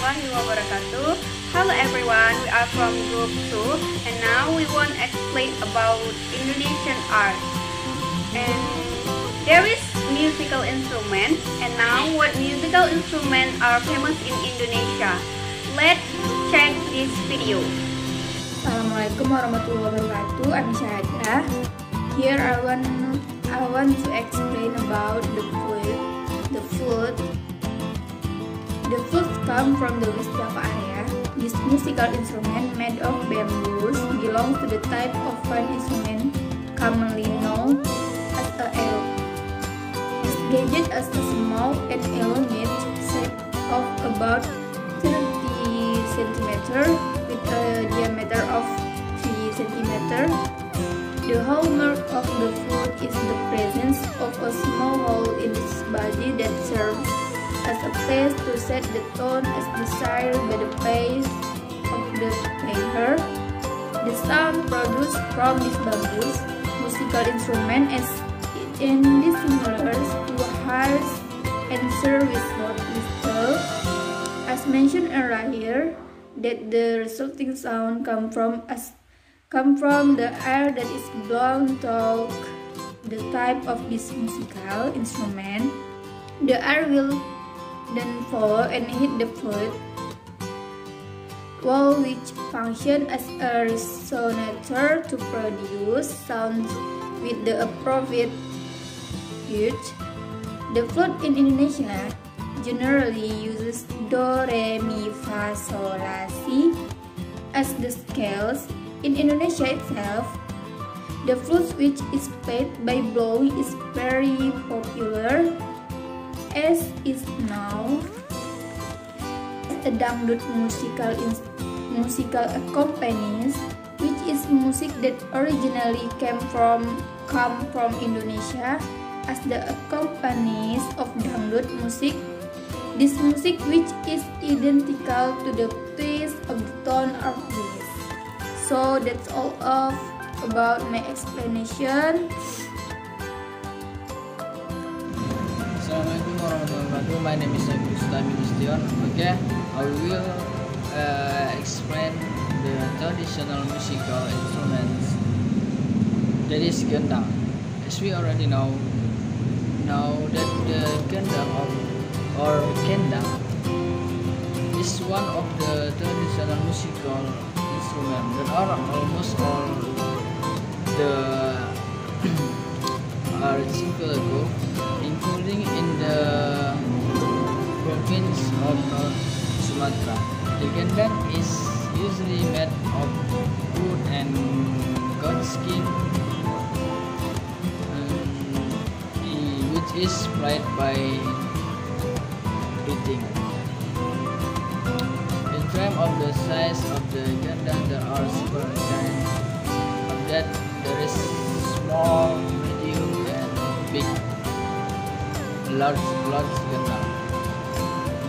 warahmatullahi wabarakatuh. Hello everyone, we are from group 2 and now we want to explain about Indonesian art. And there is musical instrument, and now what musical instruments are famous in Indonesia? Let's check this video. Assalamualaikum warahmatullahi wabarakatuh. I'm Syahada. Here I want to explain about the flute. The flute come from the West Java area. This musical instrument made of bamboos belongs to the type of fan instrument commonly known as a arrow. This gadget has a small and elongated shape of about 30 cm with a diameter of 3 cm. The hallmark of the flute is the presence of a small hole in its body that serves as a place to set the tone as desired by the pace of the player. The sound produced from this bamboos musical instrument is dissimilar to harps and service whistle. As mentioned earlier, that the resulting sound come from the air that is blown through the type of this musical instrument. The air will then follow and hit the flute wall, which function as a resonator to produce sounds with the appropriate pitch. The flute in Indonesia generally uses do, re, mi, fa, sol, la, si as the scales. In Indonesia itself, the flute which is played by blowing is very popular, as is now a dangdut musical accompaniment, which is music that originally came from Indonesia as the accompanist of dangdut music. This music which is identical to the pitch of the tone of this. So that's all about my explanation. Assalamualaikum warahmatullahi wabarakatuh. My name is Gustami Listion. Okay, I will explain the traditional musical instruments, that is gendang. As we already know that the gendang or kendang is one of the traditional musical instruments that are almost all the archipelago, including in the province of North Sumatra. The gendang is usually made of wood and goat skin, which is played by beating. In terms of the size of the gendang, there are several kinds of that. There is small, medium, and big, large gendang.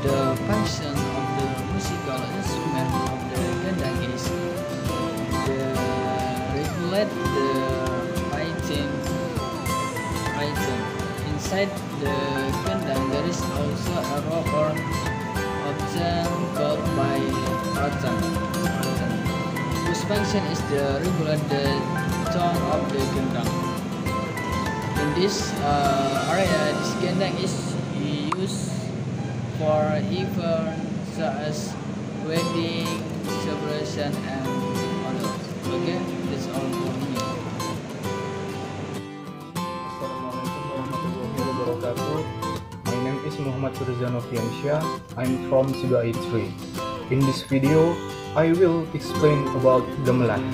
The function of the musical instrument of the gendang is to regulate the item. Inside the gendang there is also a rubber object called by rotan, whose function is to regulate the tone of the gendang. In this area, this gendang is used for events such as wedding, celebration, and others. Okay, that's all for me. Assalamualaikum warahmatullahi wabarakatuh. My name is Muhammad Firza Noviansyah. I'm from Sibai 3. In this video, I will explain about gamelan.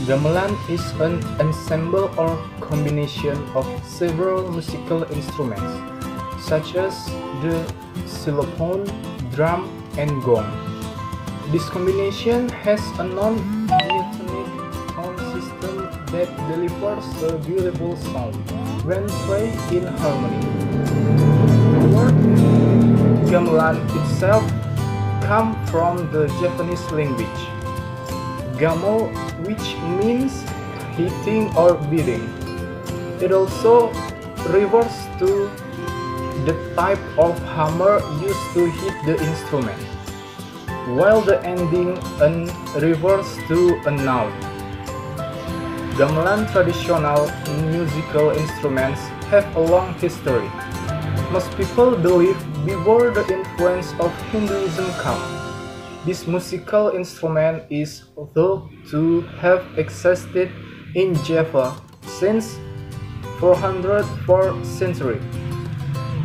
Gamelan is an ensemble or combination of several musical instruments, such as the xylophone, drum, and gong. This combination has a non-diatonic tone system that delivers a beautiful sound when played in harmony. The word gamelan itself comes from the Japanese language gamo, which means hitting or beating. It also refers to the type of hammer used to hit the instrument. while the ending refers to a noun. Gamelan traditional musical instruments have a long history. Most people believe before the influence of Hinduism come. This musical instrument is thought to have existed in Java since 404th century.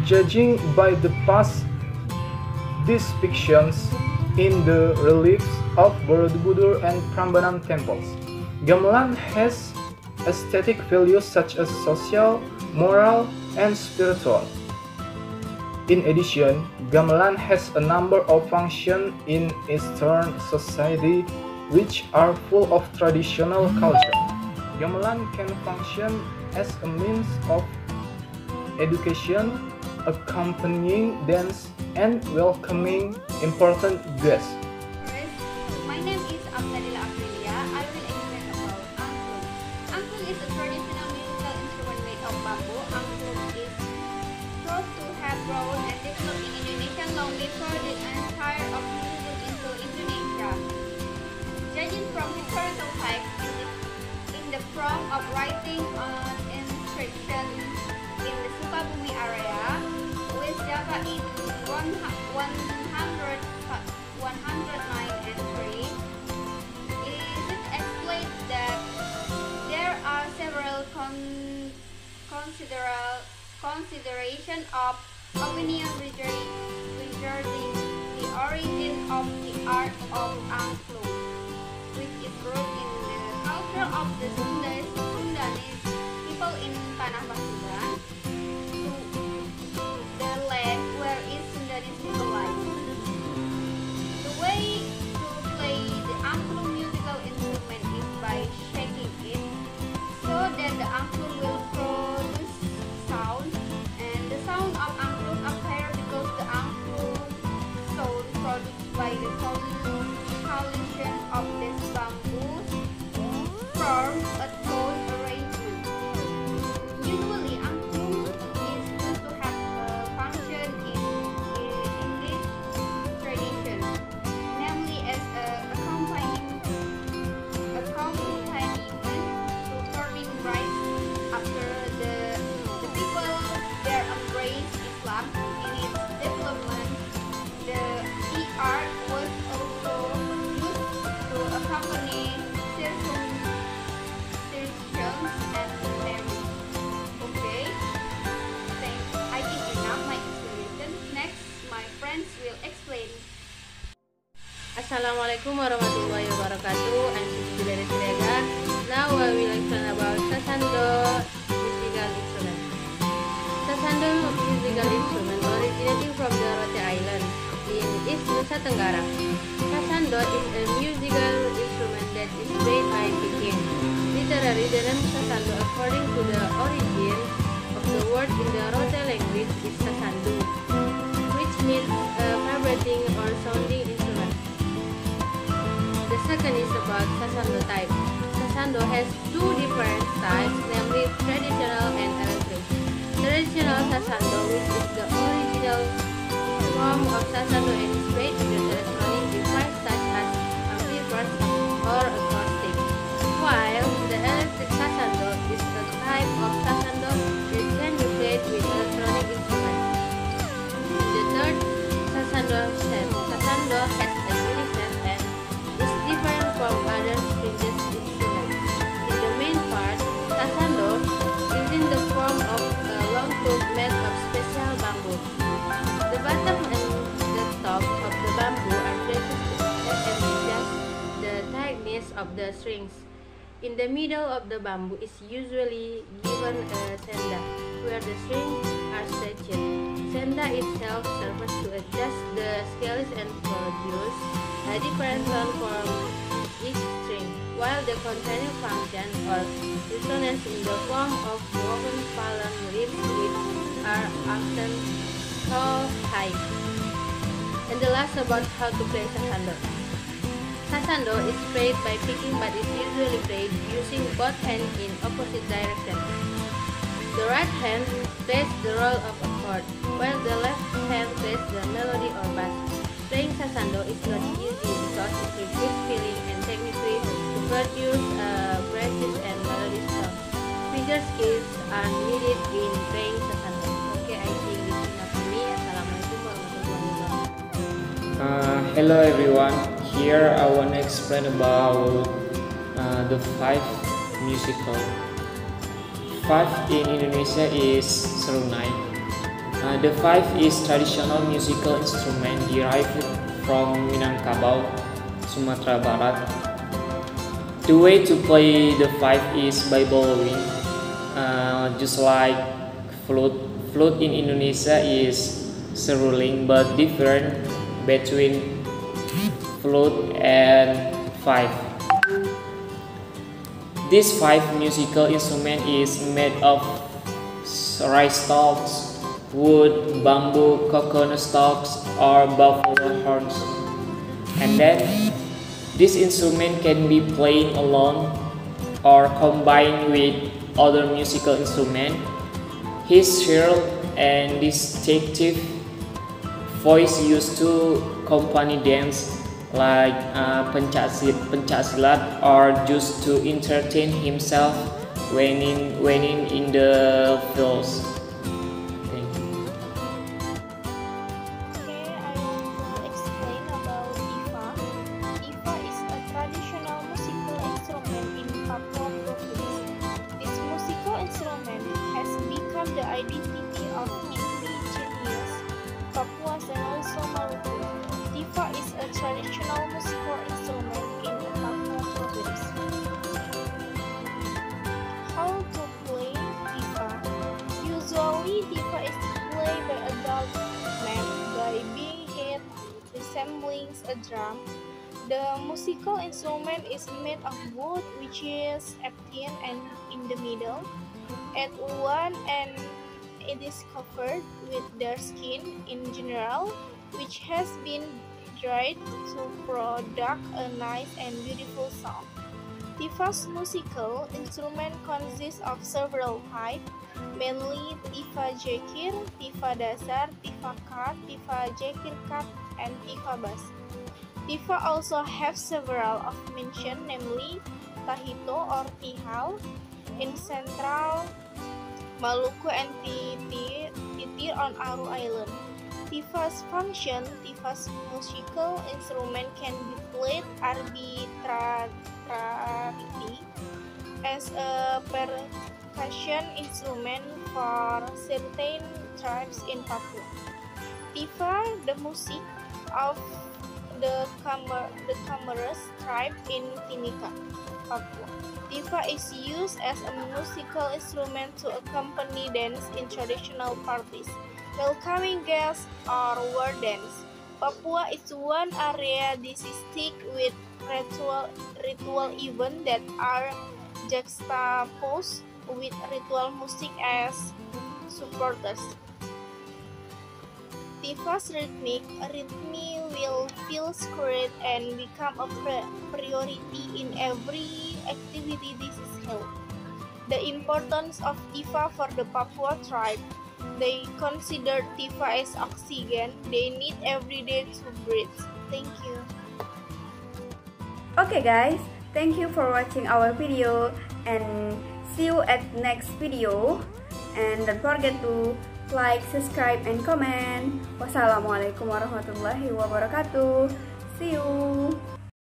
Judging by the past depictions in the reliefs of Borobudur and Prambanan temples, gamelan has aesthetic values such as social, moral, and spiritual. In addition, gamelan has a number of functions in Eastern society which are full of traditional culture. Gamelan can function as a means of education, accompanying dance, and welcoming important guests. My name is Amsadila Aprilia. I will explain about angklung. Angklung is a traditional musical instrument made of bamboo. Angklung is thought to have grown and developed in Indonesia long before the entire of music into Indonesia. Judging from historical facts, in the form of writing on inscription in the Sukabumi area, West Java in 109 and 3, is it explained that there are several consideration of opinion regarding the origin of the art of angklung, which is rooted in the culture of the Sundanese people in Tanah Pasundan, the land where is Sundanese people live. The way to play the angklung musical instrument is by shaking it so that the angklung will produce sound, and the sound of angklung appears because the angklung sound produced by the collision of this bamboo form a tone arrangement. Usually, angklung is used to have a function in this tradition, namely as an accompaniment to forbidden rites after the people there embraced Islam. In its development, the art was also used to accompany circumcisions and marriage. Okay, thanks. I think enough my explanation. Next, my friends will explain. Assalamualaikum warahmatullahi wabarakatuh. I'm Siti dari Siregar. Now I will explain about Sasando musical instrument. Sasando musical instrument originating from the Rote Island in East Nusa Tenggara. Sasando is a musical instrument that is played by picking. Literary, the name Sasando according to the origin of the word in the Rote language is Sasandu, which means a vibrating or sounding instrument. The second is about Sasando type. Sasando has two different types, namely traditional and electric. Traditional Sasando, which is the original form of Sasando and is played with electronic device such as amplifiers or acoustic, while the electric Sasando is the type of Sasando that can be played with electronic instruments. The third Sasando set. Sasando has a unique set and is different from other stringed instruments. In the main part, Sasando is in the form of a long tube made of special bamboo. The bottom and the top of the bamboo are placed to and adjust the tightness of the strings. In the middle of the bamboo is usually given a senda, where the strings are stretched. Senda itself serves to adjust the scales and produce a different sound from each string, while the containing function or resonance in the form of woven fallen leaves which are often called high. And the last about how to play Sasando. Sasando is played by picking but is usually played using both hands in opposite directions. The right hand plays the role of a chord, while the left hand plays the melody or bass. Playing Sasando is not easy not use braces and melody songs. Bigger skills are needed in playing sasando. Okay, I think this is enough for me. Assalamualaikum warahmatullahi wabarakatuh. Hello everyone. Here I want to explain about the five musical. Five in Indonesia is serunai. The five is traditional musical instrument derived from Minangkabau, Sumatera Barat. The way to play the five is by blowing, just like flute. Flute in Indonesia is seruling, but different between flute and five. This five musical instrument is made of rice stalks, wood, bamboo, coconut stalks, or buffalo horns. And then, this instrument can be played alone or combined with other musical instruments. His shrill and distinctive voice used to accompany dance like pencak silat or just to entertain himself when in the fields. Thank you. Okay, I want to explain about tifa. Tifa is a traditional musical instrument in Papua province. This musical instrument has become the identity of indigenous Papuas and also Maluku. Tifa is a traditional musical instrument in Papua province. How to play tifa? Usually, tifa is played by adult men by being hit resembling a drum. The musical instrument is made of wood, which is empty and in the middle. At one end, it is covered with their skin in general, which has been dried to produce a nice and beautiful sound. Tifa's musical instrument consists of several types, mainly tifa jekir, tifa dasar, tifa kat, tifa jekir kat, and tifa bass. Tifa also have several of mention, namely tahito or tihal in central Maluku and titir on Aru Island. Tifa's function: Tifa's musical instrument can be played arbitrarily as a percussion instrument for certain tribes in Papua. Tifa, the music of the Camarus tribe in Timika, Papua. Tifa is used as a musical instrument to accompany dance in traditional parties, welcoming guests, or war dance. Papua is one area distinct with ritual events that are juxtaposed with ritual music as supporters. Tifa's rhythm will feel sacred and become a priority in every activity this is held. The importance of Tifa for the Papua tribe: they consider Tifa as oxygen they need every day to breathe. Thank you. Okay guys, thank you for watching our video and see you at next video. And don't forget to like, subscribe, and comment. Wassalamualaikum warahmatullahi wabarakatuh. See you.